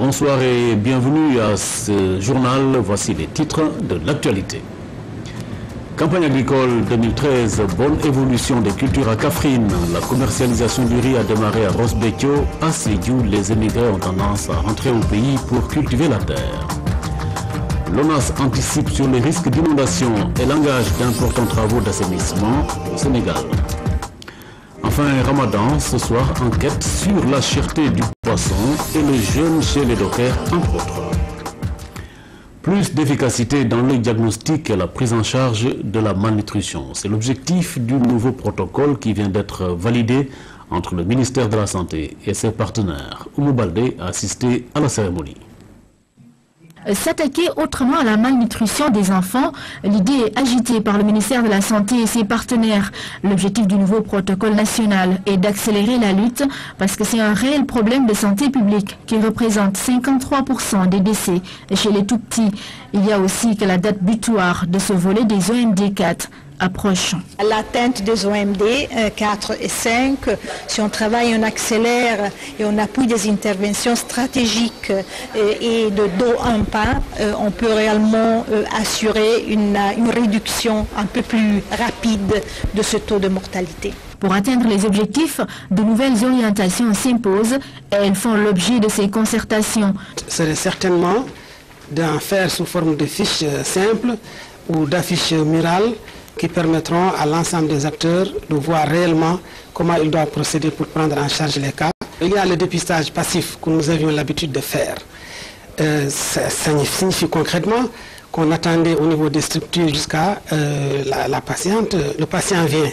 Bonsoir et bienvenue à ce journal. Voici les titres de l'actualité. Campagne agricole 2013, bonne évolution des cultures à Kaffrine. La commercialisation du riz a démarré à Rosbekio. À Sédhiou, les émigrés ont tendance à rentrer au pays pour cultiver la terre. L'ONAS anticipe sur les risques d'inondation et l'engage d'importants travaux d'assainissement au Sénégal. Enfin, Ramadan, ce soir, enquête sur la cherté du poisson et le jeûne chez les dockers, entre autres. Plus d'efficacité dans le diagnostic et la prise en charge de la malnutrition. C'est l'objectif du nouveau protocole qui vient d'être validé entre le ministère de la Santé et ses partenaires. Oumou Baldé a assisté à la cérémonie. S'attaquer autrement à la malnutrition des enfants, l'idée est agitée par le ministère de la Santé et ses partenaires. L'objectif du nouveau protocole national est d'accélérer la lutte parce que c'est un réel problème de santé publique qui représente 53% des décès chez les tout-petits. Il y a aussi que la date butoir de ce volet des OMD 4 approche. L'atteinte des OMD 4 et 5, si on travaille, on accélère et on appuie des interventions stratégiques et de dos en pas, on peut réellement assurer une réduction un peu plus rapide de ce taux de mortalité. Pour atteindre les objectifs, de nouvelles orientations s'imposent et elles font l'objet de ces concertations. Ce serait certainement d'en faire sous forme de fiches simples ou d'affiches murales qui permettront à l'ensemble des acteurs de voir réellement comment ils doivent procéder pour prendre en charge les cas. Il y a le dépistage passif que nous avions l'habitude de faire. Ça signifie concrètement qu'on attendait au niveau des structures jusqu'à la patiente. Le patient vient,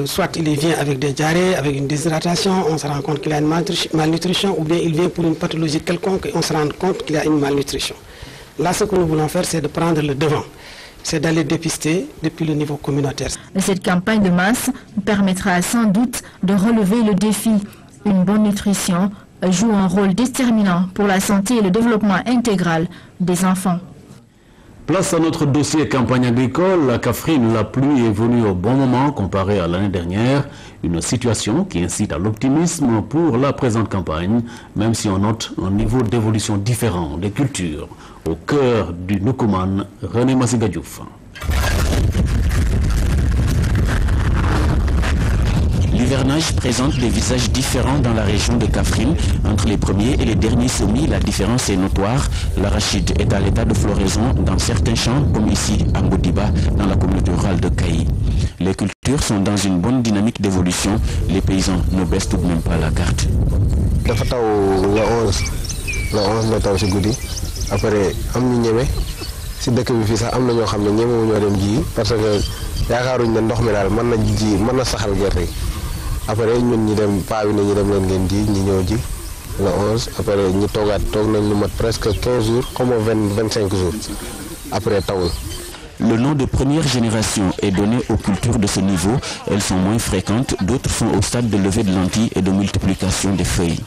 soit il vient avec des diarrhées, avec une déshydratation, on se rend compte qu'il a une malnutrition, ou bien il vient pour une pathologie quelconque et on se rend compte qu'il a une malnutrition. Là, ce que nous voulons faire, c'est de prendre le devant. C'est d'aller dépister depuis le niveau communautaire. Cette campagne de masse permettra sans doute de relever le défi. Une bonne nutrition joue un rôle déterminant pour la santé et le développement intégral des enfants. Place à notre dossier campagne agricole. À Kaffrine, la pluie est venue au bon moment comparé à l'année dernière. Une situation qui incite à l'optimisme pour la présente campagne, même si on note un niveau d'évolution différent des cultures. Au cœur du Nukuman, René Massigadjouf. L'hivernage présente des visages différents dans la région de Kaffrine. Entre les premiers et les derniers semis, la différence est notoire. L'arachide est à l'état de floraison dans certains champs, comme ici à Modiba, dans la communauté rurale de Kayi. Les cultures sont dans une bonne dynamique d'évolution. Les paysans ne baissent tout de même pas la garde. Après am ñu ñëwé ci dëkk bi fi sax am na ñoo xam ne ñëmewu ñoo dem ji parce que yaakaaruñ ne ndox mi daal mën na ji mën na saxal gerte après ñun ñi dem paa bi ne ñu dem leen ngeen ji ñi ñëw ji le 11 après ñu toog nañ lu mat presque 15 jours comme 25 jours après tawul. Le nom de première génération est donné aux cultures de ce niveau. Elles sont moins fréquentes, d'autres sont au stade de levée de lentilles et de multiplication des feuilles.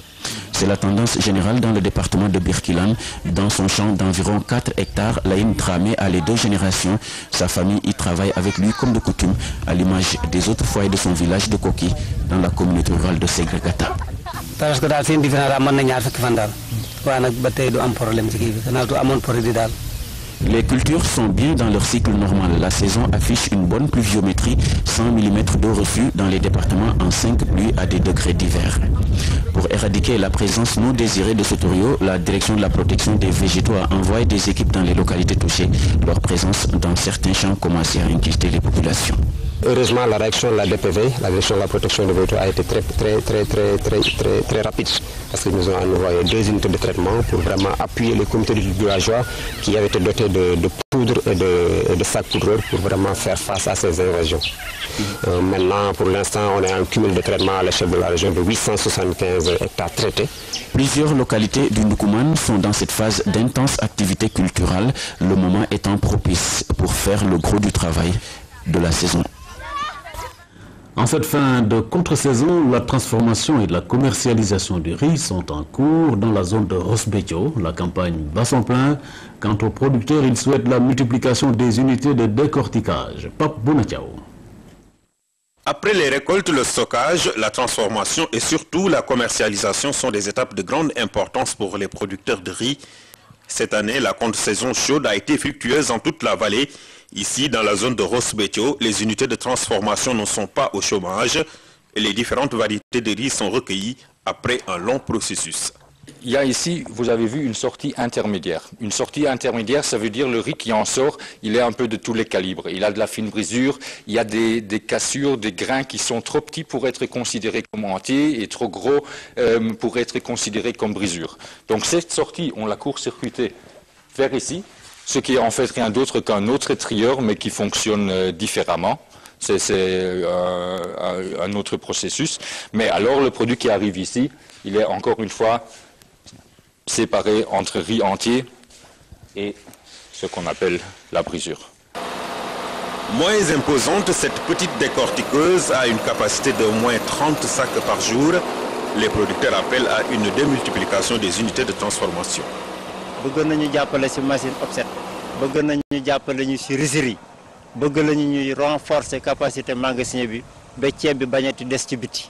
C'est la tendance générale dans le département de Birkilan. Dans son champ d'environ 4 hectares, Laïm Tramé a les 2 générations. Sa famille y travaille avec lui comme de coutume, à l'image des autres foyers de son village de Koki, dans la communauté rurale de Segregata. Parce que dans une différence, les cultures sont bien dans leur cycle normal. La saison affiche une bonne pluviométrie, 100 mm d'eau reçue dans les départements en 5 pluies à des degrés divers. Pour éradiquer la présence non désirée de ce torio, la direction de la protection des végétaux a envoyé des équipes dans les localités touchées. Leur présence dans certains champs commence à inquiéter les populations. Heureusement, la réaction de la DPV, la direction de la protection des végétaux, a été très rapide parce qu'ils nous ont envoyé 2 unités de traitement pour vraiment appuyer les comités de villageois qui avaient été dotés de poudre et de sacs poudreurs pour vraiment faire face à ces invasions. Maintenant, pour l'instant, on est en cumul de traitement à l'échelle de la région de 875 hectares traités. Plusieurs localités du Nukuman sont dans cette phase d'intense activité culturelle, le moment étant propice pour faire le gros du travail de la saison. En cette fin de contre-saison, la transformation et la commercialisation du riz sont en cours dans la zone de Rosbekio. La campagne bat son plein. Quant aux producteurs, ils souhaitent la multiplication des unités de décortiquage. Pape Bounatiao. Après les récoltes, le stockage, la transformation et surtout la commercialisation sont des étapes de grande importance pour les producteurs de riz. Cette année, la contre-saison chaude a été fructueuse en toute la vallée. Ici, dans la zone de Ross Betio, les unités de transformation ne sont pas au chômage et les différentes variétés de riz sont recueillies après un long processus. Il y a ici, vous avez vu, une sortie intermédiaire. Une sortie intermédiaire, ça veut dire le riz qui en sort, il est un peu de tous les calibres. Il a de la fine brisure, il y a des cassures, des grains qui sont trop petits pour être considérés comme entiers et trop gros pour être considérés comme brisure. Donc cette sortie, on l'a court-circuitée vers ici, ce qui est en fait rien d'autre qu'un autre trieur, mais qui fonctionne différemment. C'est un autre processus. Mais alors, le produit qui arrive ici, il est encore une fois séparé entre riz entier et ce qu'on appelle la brisure. Moins imposante, cette petite décortiqueuse a une capacité d'au moins 30 sacs par jour. Les producteurs appellent à une démultiplication des unités de transformation. Bëgg nañu jàppale ci machine offset, bëgg nañu jàppale ñu ci rizerie, bëgg nañu ñuy renforcer capacité magasin bi ba ceeb bi bañati des ci biti.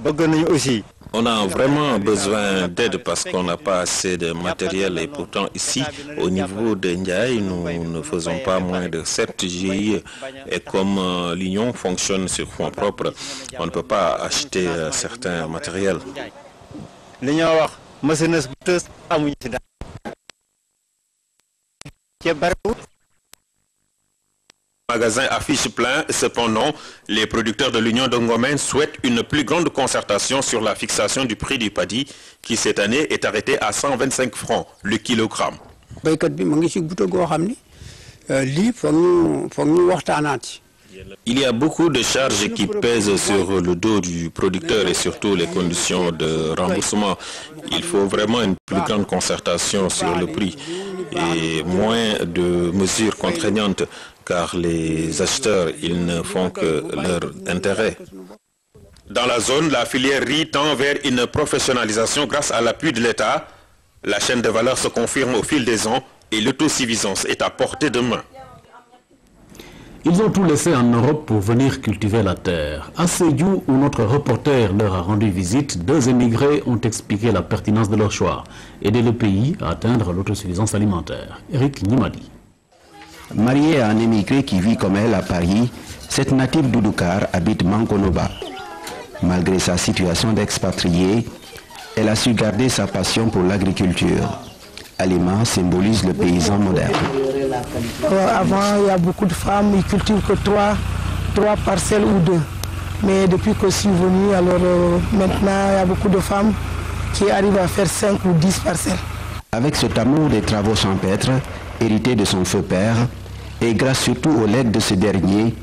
Bëgg nañu aussi. On a vraiment besoin d'aide parce qu'on n'a pas assez de matériel et pourtant ici, au niveau de Ndiaye, nous ne faisons pas moins de 7 GIE et comme l'union fonctionne sur fonds propres, on ne peut pas acheter certains matériels. L'union wax machineuse bu teus amuñu ci dara. Le magasin affiche plein, cependant, les producteurs de l'Union de Ngomen souhaitent une plus grande concertation sur la fixation du prix du paddy qui cette année est arrêté à 125 francs le kilogramme. Il y a beaucoup de charges qui pèsent sur le dos du producteur et surtout les conditions de remboursement. Il faut vraiment une plus grande concertation sur le prix et moins de mesures contraignantes car les acheteurs, ils ne font que leur intérêt. Dans la zone, la filière riz tend vers une professionnalisation grâce à l'appui de l'État. La chaîne de valeur se confirme au fil des ans et l'autosuffisance est à portée de main. Ils ont tout laissé en Europe pour venir cultiver la terre. À Sédhiou, où notre reporter leur a rendu visite, 2 émigrés ont expliqué la pertinence de leur choix. Aider le pays à atteindre l'autosuffisance alimentaire. Eric Nimadi. Mariée à un émigré qui vit comme elle à Paris, cette native d'Oudoukar habite Mankonoba. Malgré sa situation d'expatriée, elle a su garder sa passion pour l'agriculture. Alima symbolise le paysan moderne. Avant, il y a beaucoup de femmes, ils cultivent que 3 parcelles ou 2. Mais depuis que je suis venu, alors maintenant, il y a beaucoup de femmes qui arrivent à faire 5 ou 10 parcelles. Avec cet amour des travaux champêtres, hérité de son feu père, et grâce surtout au legs de ce dernier,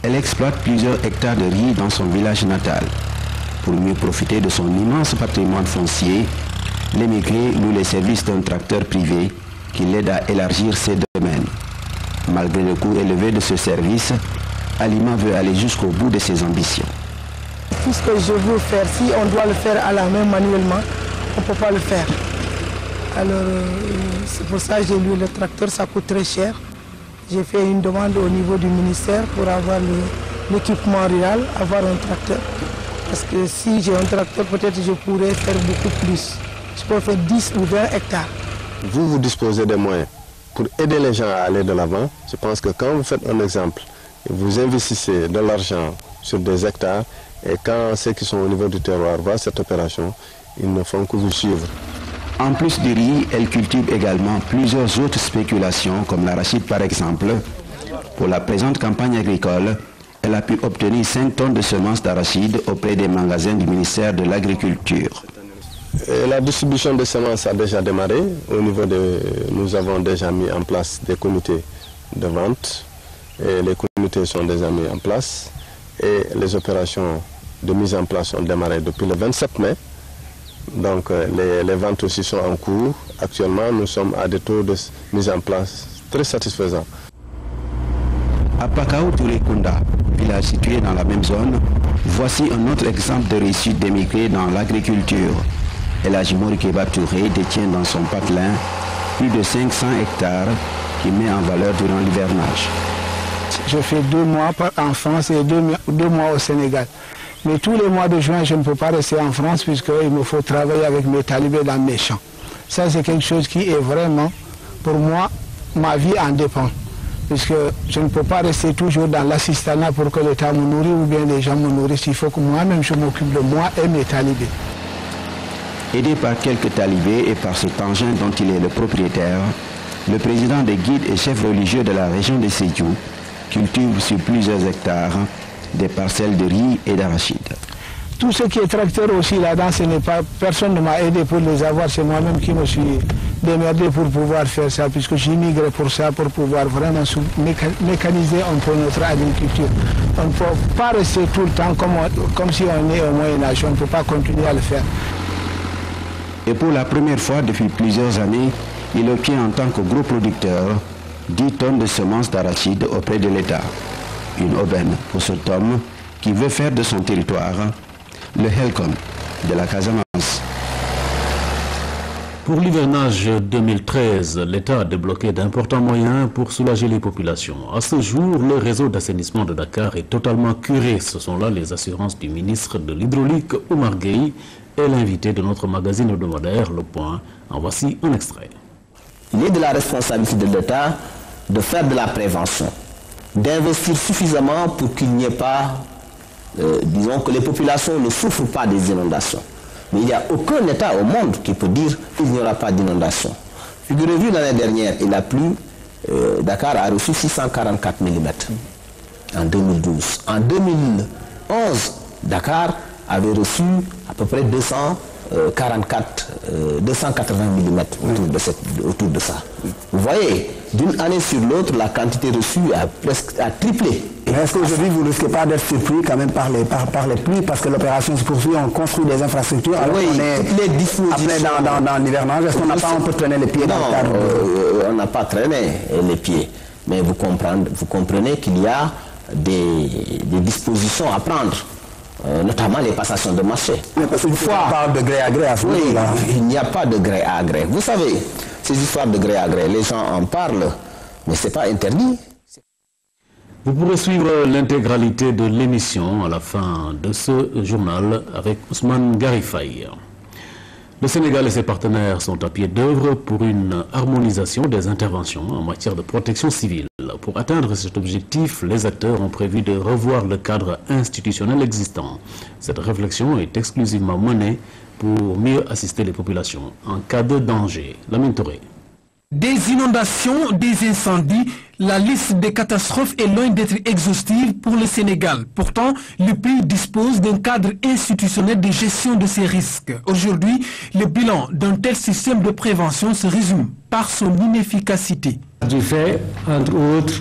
elle exploite plusieurs hectares de riz dans son village natal. Pour mieux profiter de son immense patrimoine foncier, l'émigré loue les services d'un tracteur privé qui l'aide à élargir ses domaines. Malgré le coût élevé de ce service, Alima veut aller jusqu'au bout de ses ambitions. Tout ce que je veux faire, si on doit le faire à la main manuellement, on ne peut pas le faire. Alors c'est pour ça que j'ai loué le tracteur, ça coûte très cher. J'ai fait une demande au niveau du ministère pour avoir l'équipement rural, avoir un tracteur. Parce que si j'ai un tracteur, peut-être je pourrais faire beaucoup plus. Je peux faire 10 ou 20 hectares. Vous disposez des moyens pour aider les gens à aller de l'avant. Je pense que quand vous faites un exemple, vous investissez de l'argent sur des hectares et quand ceux qui sont au niveau du terroir voient cette opération, ils ne font que vous suivre. En plus du riz, elle cultive également plusieurs autres spéculations comme l'arachide par exemple. Pour la présente campagne agricole, elle a pu obtenir 5 tonnes de semences d'arachide auprès des magasins du ministère de l'Agriculture. La distribution de semences a déjà démarré. Nous avons déjà mis en place des comités de vente. Et les comités sont déjà mis en place. Et les opérations de mise en place ont démarré depuis le 27 mai. Donc les ventes aussi sont en cours. Actuellement, nous sommes à des taux de mise en place très satisfaisants. À Pakao Tourekunda, village situé dans la même zone, voici un autre exemple de réussite d'émigrés dans l'agriculture. Elhaji Morikeba Touré détient dans son patelin plus de 500 hectares qu'il met en valeur durant l'hivernage. je fais 2 mois en France et 2 mois au Sénégal. Mais tous les mois de juin, je ne peux pas rester en France puisqu'il me faut travailler avec mes talibés dans mes champs. Ça, c'est quelque chose qui est vraiment, pour moi, ma vie en dépend. Puisque je ne peux pas rester toujours dans l'assistanat pour que l'État me nourrit ou bien les gens me nourrissent. Il faut que moi-même, je m'occupe de moi et mes talibés. Aidé par quelques talibés et par ce tangent dont il est le propriétaire, le président des guides et chefs religieux de la région de Sédhiou cultive sur plusieurs hectares des parcelles de riz et d'arachide. Tout ce qui est tracteur aussi là-dedans, ce n'est pas, personne ne m'a aidé pour les avoir, c'est moi-même qui me suis démerdé pour pouvoir faire ça, puisque j'immigre pour ça, pour pouvoir vraiment mécaniser un peu notre agriculture. On ne peut pas rester tout le temps comme si on est au Moyen-Âge, on ne peut pas continuer à le faire. Et pour la première fois depuis plusieurs années, il obtient en tant que gros producteur 10 tonnes de semences d'arachide auprès de l'État. Une aubaine pour cet homme qui veut faire de son territoire le Helcom de la Casamance. Pour l'hivernage 2013, l'État a débloqué d'importants moyens pour soulager les populations. À ce jour, le réseau d'assainissement de Dakar est totalement curé. Ce sont là les assurances du ministre de l'Hydraulique, Oumar Gueye, et l'invité de notre magazine hebdomadaire, Le Point. En voici un extrait. Il est de la responsabilité de l'État de faire de la prévention, d'investir suffisamment pour qu'il n'y ait pas, disons que les populations ne souffrent pas des inondations. Mais il n'y a aucun État au monde qui peut dire qu'il n'y aura pas d'inondation. Figurez-vous, l'année dernière, il a plu, Dakar a reçu 644 mm en 2012. En 2011, Dakar avait reçu à peu près 280 mm autour de ça. Vous voyez, d'une année sur l'autre, la quantité reçue a triplé. Mais est-ce qu'aujourd'hui, vous ne risquez pas d'être surpris quand même par les pluies, parce que l'opération se poursuit, on construit des infrastructures, alors oui, on est après dans l'hivernage, est-ce qu'on n'a pas un peu traîné les pieds dans le cadre on n'a pas traîné les pieds, mais vous comprenez qu'il y a des dispositions à prendre. Notamment les passations de marché. Une fois, on parle de gré à gré à ce moment-là. Il n'y a pas de gré à gré. Vous savez, ces histoires de gré à gré, les gens en parlent, mais ce n'est pas interdit. Vous pourrez suivre l'intégralité de l'émission à la fin de ce journal avec Ousmane Garifaï. Le Sénégal et ses partenaires sont à pied d'œuvre pour une harmonisation des interventions en matière de protection civile. Pour atteindre cet objectif, les acteurs ont prévu de revoir le cadre institutionnel existant. Cette réflexion est exclusivement menée pour mieux assister les populations en cas de danger. Lamine Touré. Des inondations, des incendies, la liste des catastrophes est loin d'être exhaustive pour le Sénégal. Pourtant, le pays dispose d'un cadre institutionnel de gestion de ces risques. Aujourd'hui, le bilan d'un tel système de prévention se résume par son inefficacité. Du fait, entre autres,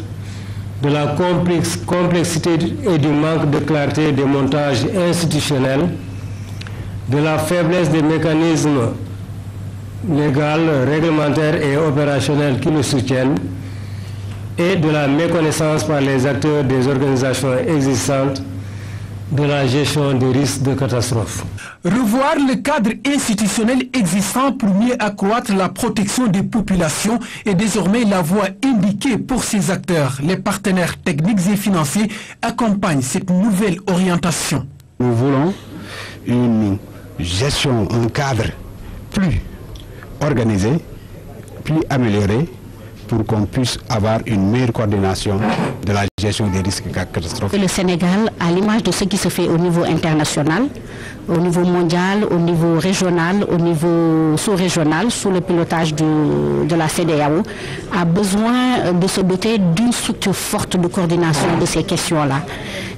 de la complexité et du manque de clarté des montages institutionnels, de la faiblesse des mécanismes légaux, réglementaires et opérationnels qui le soutiennent, et de la méconnaissance par les acteurs des organisations existantes de la gestion des risques de catastrophe. Revoir le cadre institutionnel existant pour mieux accroître la protection des populations est désormais la voie indiquée pour ces acteurs. Les partenaires techniques et financiers accompagnent cette nouvelle orientation. Nous voulons une gestion, un cadre plus organisé, plus amélioré, pour qu'on puisse avoir une meilleure coordination de la gestion des risques catastrophiques. Le Sénégal, à l'image de ce qui se fait au niveau international, au niveau mondial, au niveau régional, au niveau sous-régional, sous le pilotage de la CEDEAO, a besoin de se doter d'une structure forte de coordination de ces questions-là.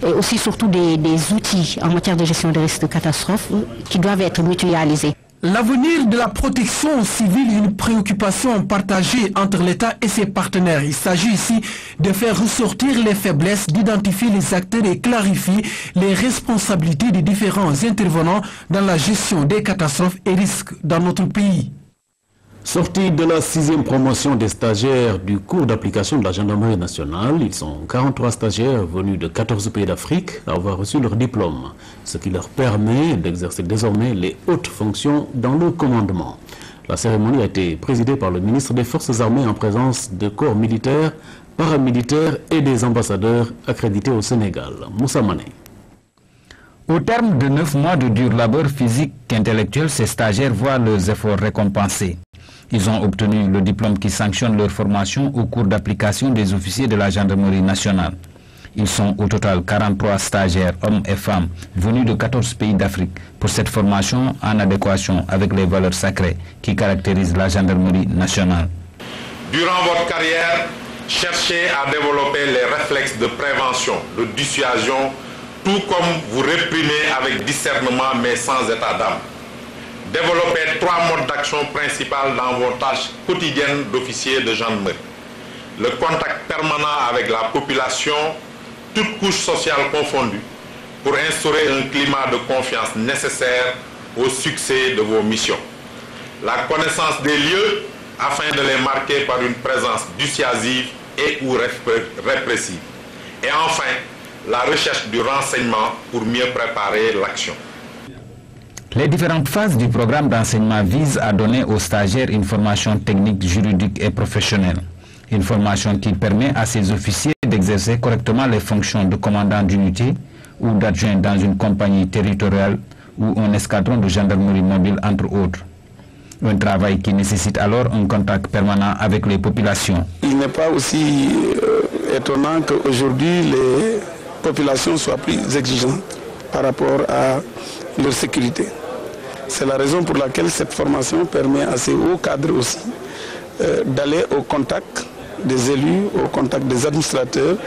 Et aussi surtout des outils en matière de gestion des risques de catastrophes qui doivent être mutualisés. L'avenir de la protection civile est une préoccupation partagée entre l'État et ses partenaires. Il s'agit ici de faire ressortir les faiblesses, d'identifier les acteurs et clarifier les responsabilités des différents intervenants dans la gestion des catastrophes et risques dans notre pays. Sortis de la 6e promotion des stagiaires du cours d'application de la gendarmerie nationale, ils sont 43 stagiaires venus de 14 pays d'Afrique à avoir reçu leur diplôme, ce qui leur permet d'exercer désormais les hautes fonctions dans le commandement. La cérémonie a été présidée par le ministre des Forces armées en présence de corps militaires paramilitaires et des ambassadeurs accrédités au Sénégal. Moussa Mané. Au terme de 9 mois de dur labeur physique et intellectuel, ces stagiaires voient leurs efforts récompensés. Ils ont obtenu le diplôme qui sanctionne leur formation au cours d'application des officiers de la gendarmerie nationale. Ils sont au total 43 stagiaires, hommes et femmes, venus de 14 pays d'Afrique pour cette formation en adéquation avec les valeurs sacrées qui caractérisent la gendarmerie nationale. Durant votre carrière, cherchez à développer les réflexes de prévention, de dissuasion, tout comme vous réprimez avec discernement mais sans état d'âme. Développez 3 modes d'action principaux dans vos tâches quotidiennes d'officiers de gendarmerie. Le contact permanent avec la population, toutes couches sociales confondues, pour instaurer un climat de confiance nécessaire au succès de vos missions. La connaissance des lieux afin de les marquer par une présence dissuasive et ou répressive. Et enfin, la recherche du renseignement pour mieux préparer l'action. Les différentes phases du programme d'enseignement visent à donner aux stagiaires une formation technique, juridique et professionnelle. Une formation qui permet à ces officiers d'exercer correctement les fonctions de commandant d'unité ou d'adjoint dans une compagnie territoriale ou un escadron de gendarmerie mobile, entre autres. Un travail qui nécessite alors un contact permanent avec les populations. Il n'est pas aussi étonnant qu'aujourd'hui les populations soient plus exigeantes par rapport à leur sécurité. C'est la raison pour laquelle cette formation permet à ces hauts cadres aussi d'aller au contact des élus, au contact des administrateurs,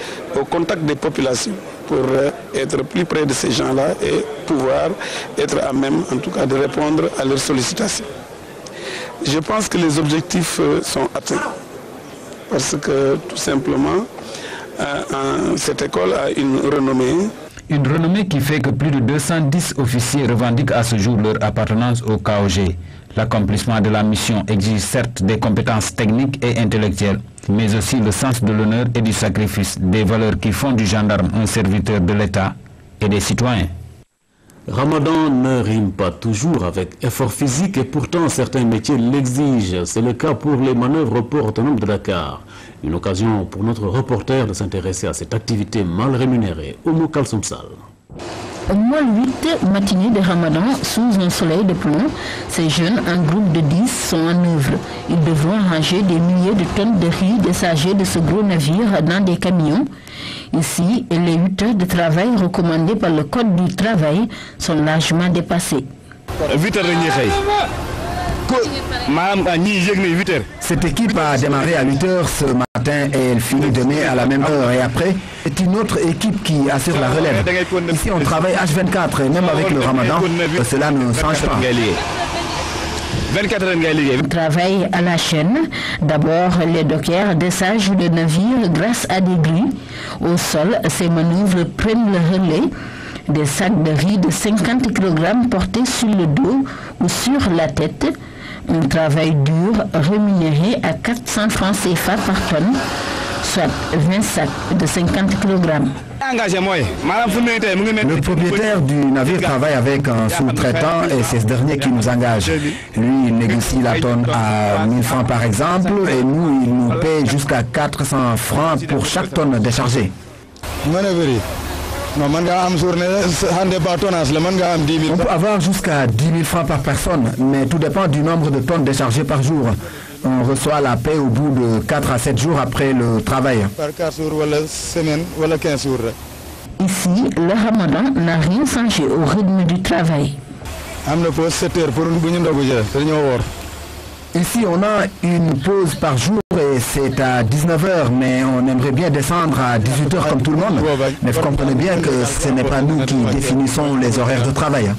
au contact des populations pour être plus près de ces gens-là et pouvoir être à même en tout cas de répondre à leurs sollicitations. Je pense que les objectifs sont atteints parce que tout simplement cette école a une renommée. Une renommée qui fait que plus de 210 officiers revendiquent à ce jour leur appartenance au KOG. L'accomplissement de la mission exige certes des compétences techniques et intellectuelles, mais aussi le sens de l'honneur et du sacrifice, des valeurs qui font du gendarme un serviteur de l'État et des citoyens. Ramadan ne rime pas toujours avec effort physique et pourtant certains métiers l'exigent. C'est le cas pour les manœuvres au port autonome de Dakar. Une occasion pour notre reporter de s'intéresser à cette activité mal rémunérée. Oumou Kalsoum Sall. Au mois 8 matinée de Ramadan, sous un soleil de plomb, ces jeunes, un groupe de 10, sont en œuvre. Ils devront ranger des milliers de tonnes de riz déchargées de ce gros navire dans des camions. Ici, les 8 heures de travail recommandées par le Code du travail sont largement dépassées. 8 heures Cette équipe a démarré à 8 heures ce matin et elle finit demain à la même heure. Et après, c'est une autre équipe qui assure la relève. Ici, on travaille H24 et même avec le Ramadan, cela ne change pas. On travaille à la chaîne. D'abord, les dockers déchargent le navire grâce à des grilles. Au sol, ces manœuvres prennent le relais. Des sacs de riz de 50 kg portés sur le dos ou sur la tête. Un travail dur rémunéré à 400 francs CFA par tonne, soit 20 sacs de 50 kg. Le propriétaire du navire travaille avec un sous-traitant et c'est ce dernier qui nous engage. Lui, il négocie la tonne à 1000 francs par exemple et nous, il nous paye jusqu'à 400 francs pour chaque tonne déchargée. On peut avoir jusqu'à 10 000 francs par personne, mais tout dépend du nombre de tonnes déchargées par jour. On reçoit la paie au bout de 4 à 7 jours après le travail. Ici, le Ramadan n'a rien changé au rythme du travail. Ici, on a une pause par jour et c'est à 19 h, mais on aimerait bien descendre à 18 h comme tout le monde. Mais vous comprenez bien que ce n'est pas nous qui définissons les horaires de travail.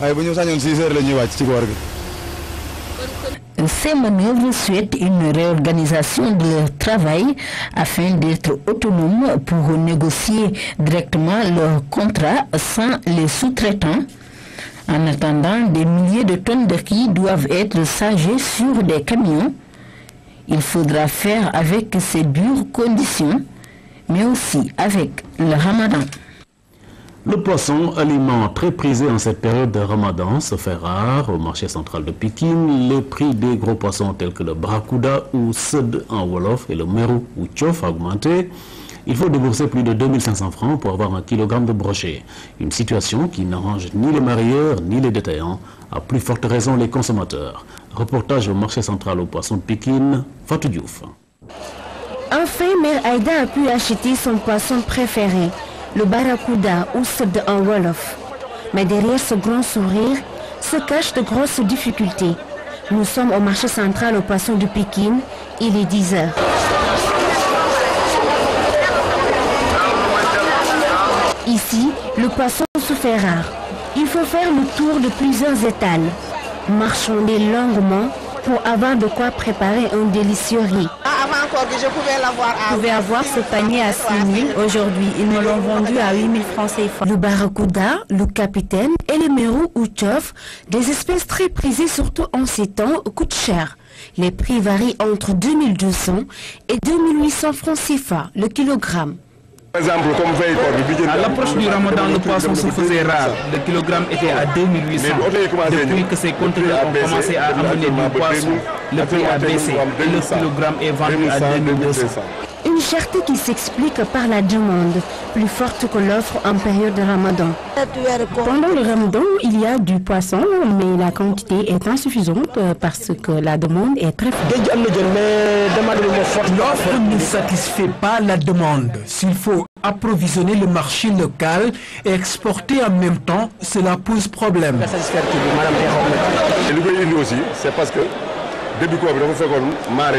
Ces manœuvres souhaitent une réorganisation de leur travail afin d'être autonomes pour négocier directement leur contrat sans les sous-traitants. En attendant, des milliers de tonnes de riz doivent être chargées sur des camions. Il faudra faire avec ces dures conditions, mais aussi avec le Ramadan. Le poisson, aliment très prisé en cette période de Ramadan, se fait rare au marché central de Pékin. Les prix des gros poissons tels que le barracuda ou sud en wolof et le meru ou tchof a augmenté. Il faut débourser plus de 2500 francs pour avoir 1 kg de brochet. Une situation qui n'arrange ni les marieurs ni les détaillants, à plus forte raison les consommateurs. Reportage au marché central au poisson de Pikine, Fatou Diouf. Enfin, Mère Aïda a pu acheter son poisson préféré, le barracuda ou sod en Wolof. Mais derrière ce grand sourire se cachent de grosses difficultés. Nous sommes au marché central au poisson de Pikine, il est 10 h. Ici, le poisson se fait rare. Il faut faire le tour de plusieurs étals, marchander longuement pour avoir de quoi préparer un délicieux riz. Avant encore que je pouvais l'avoir. Je pouvais avoir ce panier à 6 000. Aujourd'hui, ils me l'ont vendu à 8 000 francs CFA. Le barracuda, le capitaine et le mérou ou tchof, des espèces très prisées surtout en ces temps, coûtent cher. Les prix varient entre 2200 et 2800 francs CFA le kilogramme. À l'approche du Ramadan, le poisson se faisait rare. Le kilogramme était à 2800. Depuis que ces conteneurs ont commencé à amener du poisson, le prix a baissé et le kilogramme est vendu à 2200. Une cherté qui s'explique par la demande, plus forte que l'offre en période de Ramadan. Pendant le Ramadan, il y a du poisson, mais la quantité est insuffisante parce que la demande est très forte. L'offre ne satisfait pas la demande. S'il faut approvisionner le marché local et exporter en même temps, cela pose problème. C'est parce que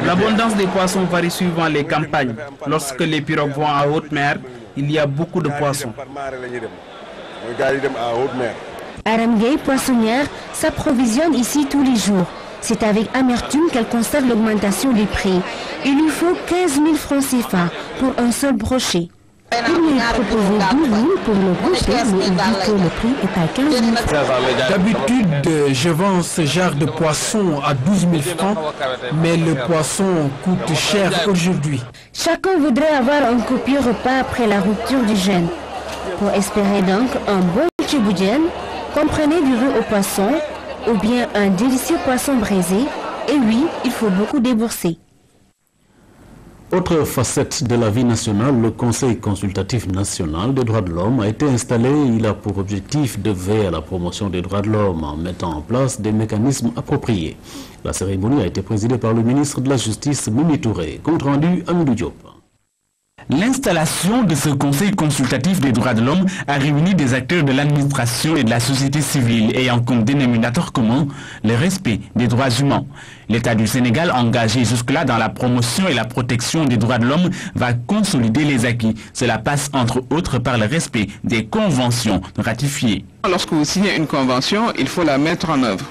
l'abondance des poissons varie suivant les campagnes. Lorsque les pirogues vont à haute mer, il y a beaucoup de poissons. Aramgay, poissonnière, s'approvisionne ici tous les jours. C'est avec amertume qu'elle constate l'augmentation des prix. Il lui faut 15 000 francs CFA pour un seul brochet. Il lui est proposé 12 000 pour le brochet, mais il dit que le prix est à 15 000 francs. D'habitude, je vends ce genre de poisson à 12 000 francs, mais le poisson coûte cher aujourd'hui. Chacun voudrait avoir un copieux repas après la rupture du jeûne. Pour espérer donc un bon tchiboudienne, comprenez du riz au poisson, ou bien un délicieux poisson braisé, et oui, il faut beaucoup débourser. Autre facette de la vie nationale, le Conseil consultatif national des droits de l'homme a été installé. Il a pour objectif de veiller à la promotion des droits de l'homme en mettant en place des mécanismes appropriés. La cérémonie a été présidée par le ministre de la Justice, Mimi Touré. Compte rendu, Amidou Diop. L'installation de ce Conseil consultatif des droits de l'homme a réuni des acteurs de l'administration et de la société civile ayant comme dénominateur commun le respect des droits humains. L'État du Sénégal, engagé jusque-là dans la promotion et la protection des droits de l'homme, va consolider les acquis. Cela passe entre autres par le respect des conventions ratifiées. Lorsque vous signez une convention, il faut la mettre en œuvre.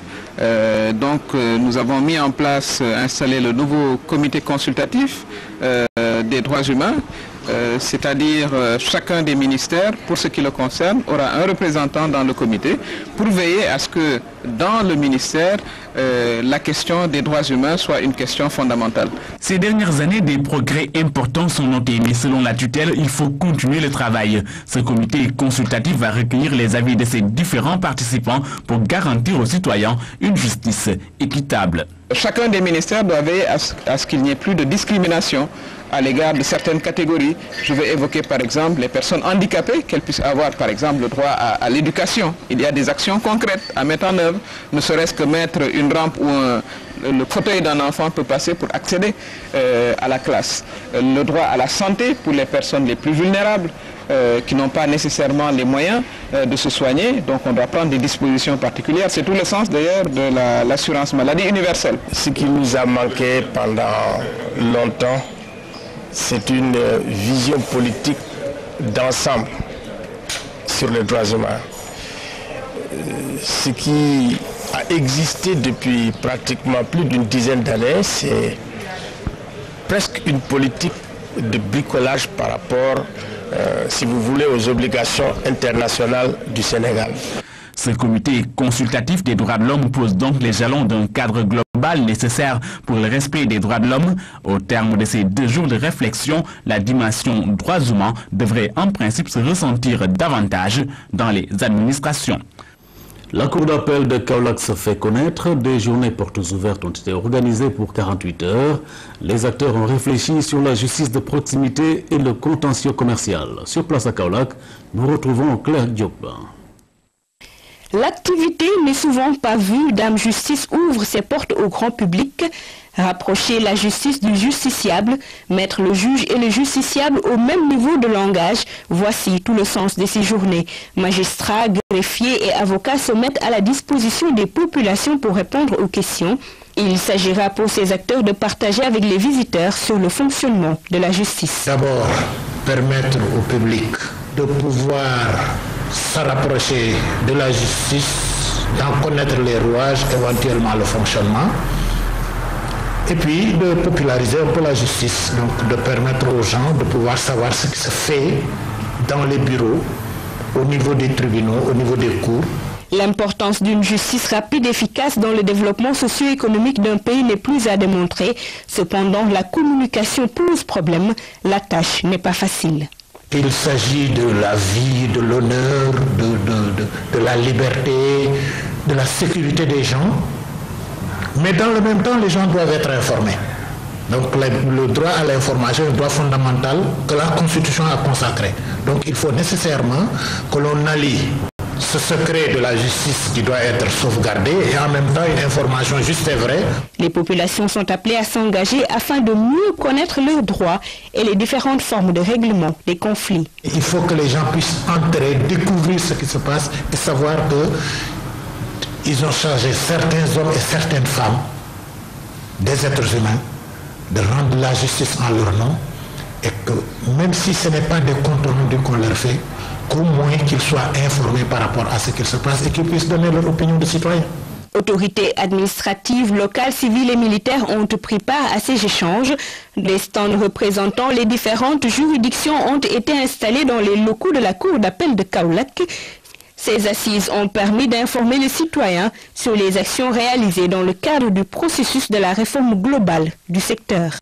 Nous avons mis en place, installé le nouveau comité consultatif des droits humains, c'est-à-dire chacun des ministères, pour ce qui le concerne, aura un représentant dans le comité pour veiller à ce que dans le ministère, la question des droits humains soit une question fondamentale. Ces dernières années, des progrès importants sont notés, mais selon la tutelle, il faut continuer le travail. Ce comité consultatif va recueillir les avis de ces différents participants pour garantir aux citoyens une justice équitable. Chacun des ministères doit veiller à ce qu'il n'y ait plus de discrimination à l'égard de certaines catégories. Je vais évoquer par exemple les personnes handicapées, qu'elles puissent avoir par exemple le droit à l'éducation. Il y a des actions concrètes à mettre en œuvre, ne serait-ce que mettre une rampe où le fauteuil d'un enfant peut passer pour accéder à la classe. Le droit à la santé pour les personnes les plus vulnérables, qui n'ont pas nécessairement les moyens de se soigner, donc on doit prendre des dispositions particulières. C'est tout le sens d'ailleurs de l'assurance maladie universelle. Ce qui nous a manqué pendant longtemps, c'est une vision politique d'ensemble sur les droits humains. Ce qui a existé depuis pratiquement plus d'une dizaine d'années, c'est presque une politique de bricolage par rapport, si vous voulez, aux obligations internationales du Sénégal. Ce comité consultatif des droits de l'homme pose donc les jalons d'un cadre global nécessaire pour le respect des droits de l'homme. Au terme de ces 2 jours de réflexion, la dimension droits humains devrait en principe se ressentir davantage dans les administrations. La Cour d'appel de Kaolack se fait connaître. Des journées portes ouvertes ont été organisées pour 48 heures. Les acteurs ont réfléchi sur la justice de proximité et le contentieux commercial. Sur place à Kaolack, nous retrouvons Claire Diop. L'activité n'est souvent pas vue. Dame Justice ouvre ses portes au grand public. Rapprocher la justice du justiciable, mettre le juge et le justiciable au même niveau de langage, voici tout le sens de ces journées. Magistrats, greffiers et avocats se mettent à la disposition des populations pour répondre aux questions. Il s'agira pour ces acteurs de partager avec les visiteurs sur le fonctionnement de la justice. D'abord, permettre au public de pouvoir se rapprocher de la justice, d'en connaître les rouages, éventuellement le fonctionnement. Et puis de populariser un peu la justice, donc de permettre aux gens de pouvoir savoir ce qui se fait dans les bureaux, au niveau des tribunaux, au niveau des cours. L'importance d'une justice rapide et efficace dans le développement socio-économique d'un pays n'est plus à démontrer. Cependant, la communication pose problème. La tâche n'est pas facile. Il s'agit de la vie, de l'honneur, de la liberté, de la sécurité des gens. Mais dans le même temps, les gens doivent être informés. Donc le droit à l'information est un droit fondamental que la Constitution a consacré. Donc il faut nécessairement que l'on allie ce secret de la justice qui doit être sauvegardé et en même temps une information juste et vraie. Les populations sont appelées à s'engager afin de mieux connaître leurs droits et les différentes formes de règlement des conflits. Il faut que les gens puissent entrer, découvrir ce qui se passe et savoir que ils ont chargé certains hommes et certaines femmes, des êtres humains, de rendre la justice en leur nom et que même si ce n'est pas des comptes rendus qu'on leur fait, qu'au moins qu'ils soient informés par rapport à ce qu'il se passe et qu'ils puissent donner leur opinion de citoyen. Autorités administratives, locales, civiles et militaires ont pris part à ces échanges. Des stands représentant les différentes juridictions ont été installés dans les locaux de la Cour d'appel de Kaolack. Ces assises ont permis d'informer les citoyens sur les actions réalisées dans le cadre du processus de la réforme globale du secteur.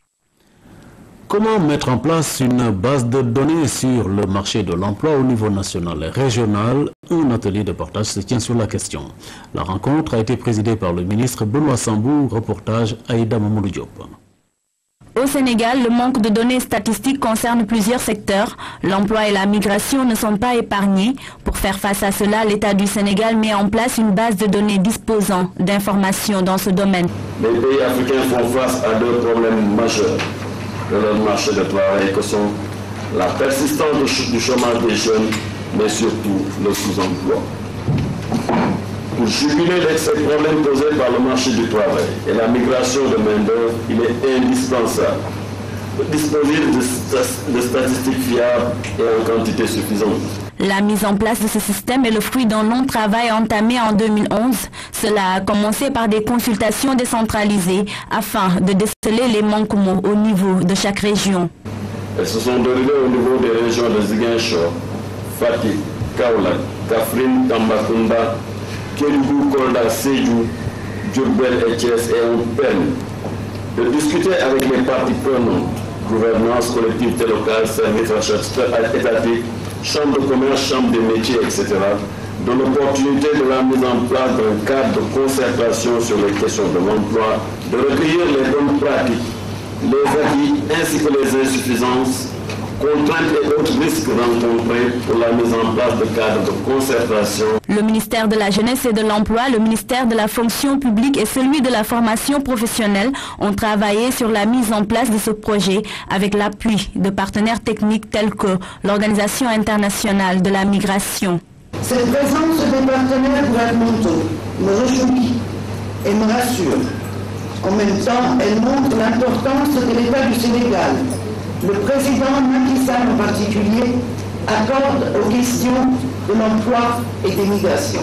Comment mettre en place une base de données sur le marché de l'emploi au niveau national et régional? Un atelier de partage se tient sur la question. La rencontre a été présidée par le ministre Benoît Sambou, reportage Aïda Mamoudou Diop. Au Sénégal, le manque de données statistiques concerne plusieurs secteurs. L'emploi et la migration ne sont pas épargnés. Pour faire face à cela, l'État du Sénégal met en place une base de données disposant d'informations dans ce domaine. Les pays africains font face à deux problèmes majeurs de leur marché de travail que sont la persistance du chômage des jeunes, mais surtout le sous-emploi. Pour juguler ces problèmes posés par le marché du travail et la migration de main-d'œuvre, il est indispensable de disposer de statistiques fiables et en quantité suffisante. La mise en place de ce système est le fruit d'un long travail entamé en 2011. Cela a commencé par des consultations décentralisées afin de déceler les manquements au niveau de chaque région. Elles se sont déroulées au niveau des régions de Ziguinchor, Fatick, Kaolack, Kaffrine, Tambacounda, Kédougou, Kolda, Sédhiou, Diourbel et Thiès, et on permet de discuter avec les parties prenantes, gouvernance, collectivité locale, services étatiques, chambre de commerce, chambre des métiers, etc., de l'opportunité de la mise en place d'un cadre de concertation sur les questions de l'emploi, de recueillir les bonnes pratiques, les acquis ainsi que les insuffisances, contraintes et autres risques rencontrés pour la mise en place de cadres de concertation. Le ministère de la Jeunesse et de l'Emploi, le ministère de la Fonction publique et celui de la formation professionnelle ont travaillé sur la mise en place de ce projet avec l'appui de partenaires techniques tels que l'Organisation internationale de la migration. Cette présence des partenaires gouvernementaux me réjouit et me rassure. En même temps, elle montre l'importance de l'État du Sénégal. Le président Macky Sall en particulier accorde aux questions de l'emploi et des migrations.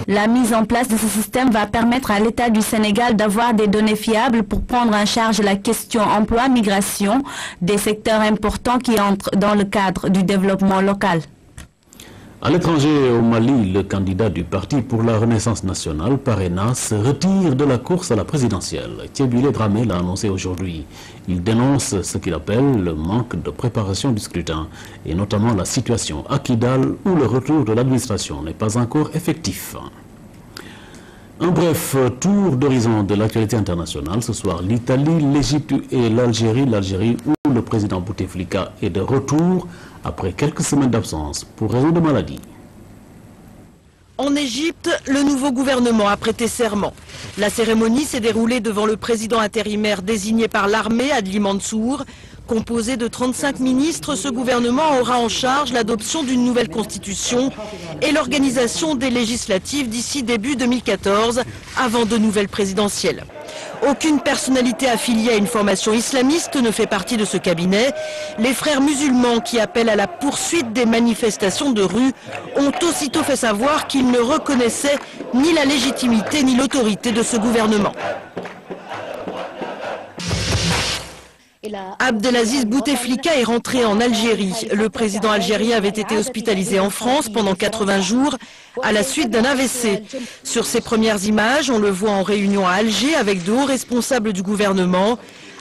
La mise en place de ce système va permettre à l'État du Sénégal d'avoir des données fiables pour prendre en charge la question emploi-migration, des secteurs importants qui entrent dans le cadre du développement local. À l'étranger, au Mali, le candidat du Parti pour la Renaissance nationale, Parena, se retire de la course à la présidentielle. Thiebile Dramé l'a annoncé aujourd'hui. Il dénonce ce qu'il appelle le manque de préparation du scrutin, et notamment la situation à Kidal où le retour de l'administration n'est pas encore effectif. Un bref tour d'horizon de l'actualité internationale. Ce soir, l'Italie, l'Égypte et l'Algérie. L'Algérie où le président Bouteflika est de retour après quelques semaines d'absence pour raison de maladie. En Égypte, le nouveau gouvernement a prêté serment. La cérémonie s'est déroulée devant le président intérimaire désigné par l'armée, Adli Mansour. Composé de 35 ministres, ce gouvernement aura en charge l'adoption d'une nouvelle constitution et l'organisation des législatives d'ici début 2014, avant de nouvelles présidentielles. Aucune personnalité affiliée à une formation islamiste ne fait partie de ce cabinet. Les frères musulmans qui appellent à la poursuite des manifestations de rue ont aussitôt fait savoir qu'ils ne reconnaissaient ni la légitimité ni l'autorité de ce gouvernement. Abdelaziz Bouteflika est rentré en Algérie. Le président algérien avait été hospitalisé en France pendant 80 jours à la suite d'un AVC. Sur ses premières images, on le voit en réunion à Alger avec de hauts responsables du gouvernement.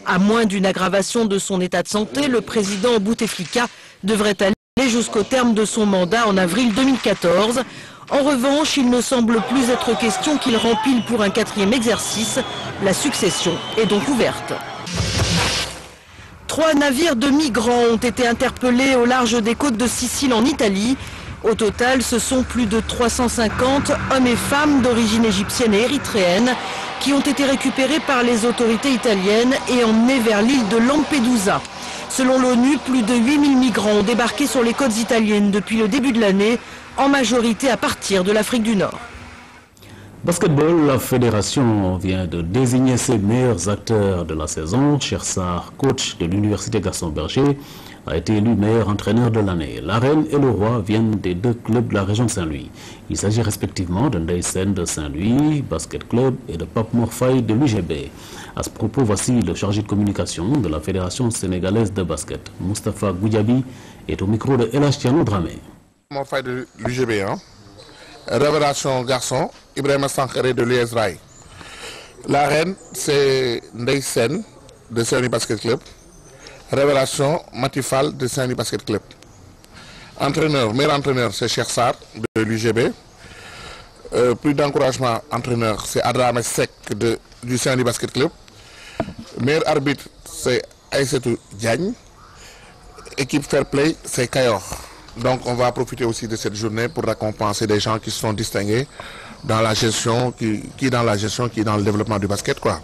À moins d'une aggravation de son état de santé, le président Bouteflika devrait aller jusqu'au terme de son mandat en avril 2014. En revanche, il ne semble plus être question qu'il rempile pour un 4e exercice. La succession est donc ouverte. 3 navires de migrants ont été interpellés au large des côtes de Sicile en Italie. Au total, ce sont plus de 350 hommes et femmes d'origine égyptienne et érythréenne qui ont été récupérés par les autorités italiennes et emmenés vers l'île de Lampedusa. Selon l'ONU, plus de 8000 migrants ont débarqué sur les côtes italiennes depuis le début de l'année, en majorité à partir de l'Afrique du Nord. Basketball, la fédération vient de désigner ses meilleurs acteurs de la saison. Chersar, coach de l'université Gaston Berger, a été élu meilleur entraîneur de l'année. La Reine et le Roi viennent des 2 clubs de la région de Saint-Louis. Il s'agit respectivement de Ndeysen de Saint-Louis, Basket Club, et de Pape Morfaï de l'UGB. À ce propos, voici le chargé de communication de la Fédération sénégalaise de basket. Moustapha Goudiabi est au micro de El Hastiano Dramé. Morfaï de l'UGB, hein? Révélation garçon, Ibrahima Sankaré de l'US Rail. La reine, c'est Ndeysen de Saint-Louis Basket Club. Révélation, Matifal de Saint-Louis Basket Club. Entraîneur, meilleur entraîneur, c'est Chersar de l'UGB. Plus d'encouragement, entraîneur, c'est Adramé Sek du Saint-Louis Basket Club. Meilleur arbitre, c'est Aïssetou Diagne. Équipe Fair Play, c'est Kayor. Donc on va profiter aussi de cette journée pour récompenser des gens qui se sont distingués dans la gestion, qui dans le développement du basket, quoi.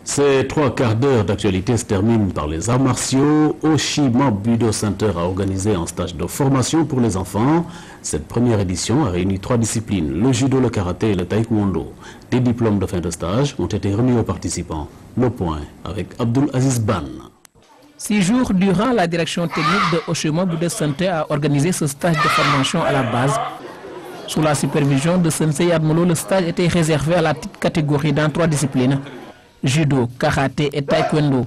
Ces 3 quarts d'heure d'actualité se terminent par les arts martiaux. Oshima Budo Center a organisé un stage de formation pour les enfants. Cette première édition a réuni 3 disciplines, le judo, le karaté et le taekwondo. Des diplômes de fin de stage ont été remis aux participants. Le point avec Abdul Aziz Ban. 6 jours durant, la direction technique de Oshima Budo Center a organisé ce stage de formation à la base. Sous la supervision de Sensei Admolo, le stage était réservé à la petite catégorie dans 3 disciplines, judo, karaté et taekwondo.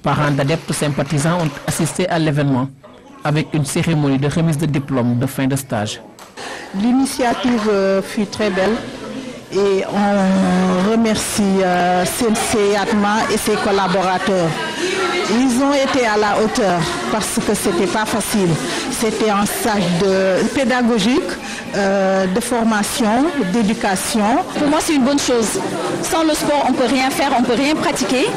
Parents d'adeptes sympathisants ont assisté à l'événement avec une cérémonie de remise de diplôme de fin de stage. L'initiative fut très belle et on remercie Sensei Atma et ses collaborateurs. Ils ont été à la hauteur parce que ce n'était pas facile. C'était un stage pédagogique, de formation, d'éducation. Pour moi, c'est une bonne chose. Sans le sport, on ne peut rien faire, on ne peut rien pratiquer.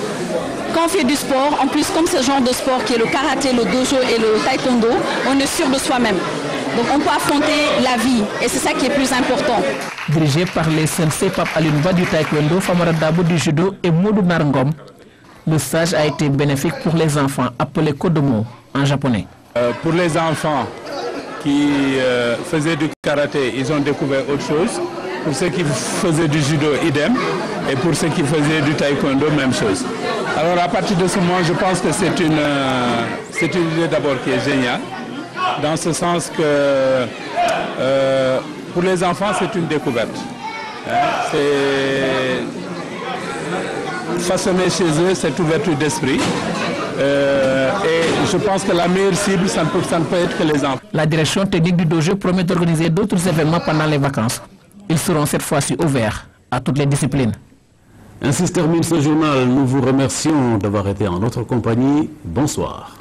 Quand on fait du sport, en plus comme ce genre de sport qui est le karaté, le dojo et le taekwondo, on est sûr de soi-même. Donc on peut affronter la vie et c'est ça qui est plus important. Dirigé par les sensei Pape Alinba du taekwondo, Famara Dabo du judo et Modou Narngom, le stage a été bénéfique pour les enfants, appelé Kodomo en japonais. Pour les enfants qui faisaient du karaté, ils ont découvert autre chose. Pour ceux qui faisaient du judo, idem. Et pour ceux qui faisaient du taekwondo, même chose. Alors à partir de ce moment, je pense que c'est une idée d'abord qui est géniale. Dans ce sens que pour les enfants, c'est une découverte. C'est façonner chez eux cette ouverture d'esprit. Et je pense que la meilleure cible, ça ne peut être que les enfants. La direction technique du dojo promet d'organiser d'autres événements pendant les vacances. Ils seront cette fois-ci ouverts à toutes les disciplines. Ainsi se termine ce journal. Nous vous remercions d'avoir été en notre compagnie. Bonsoir.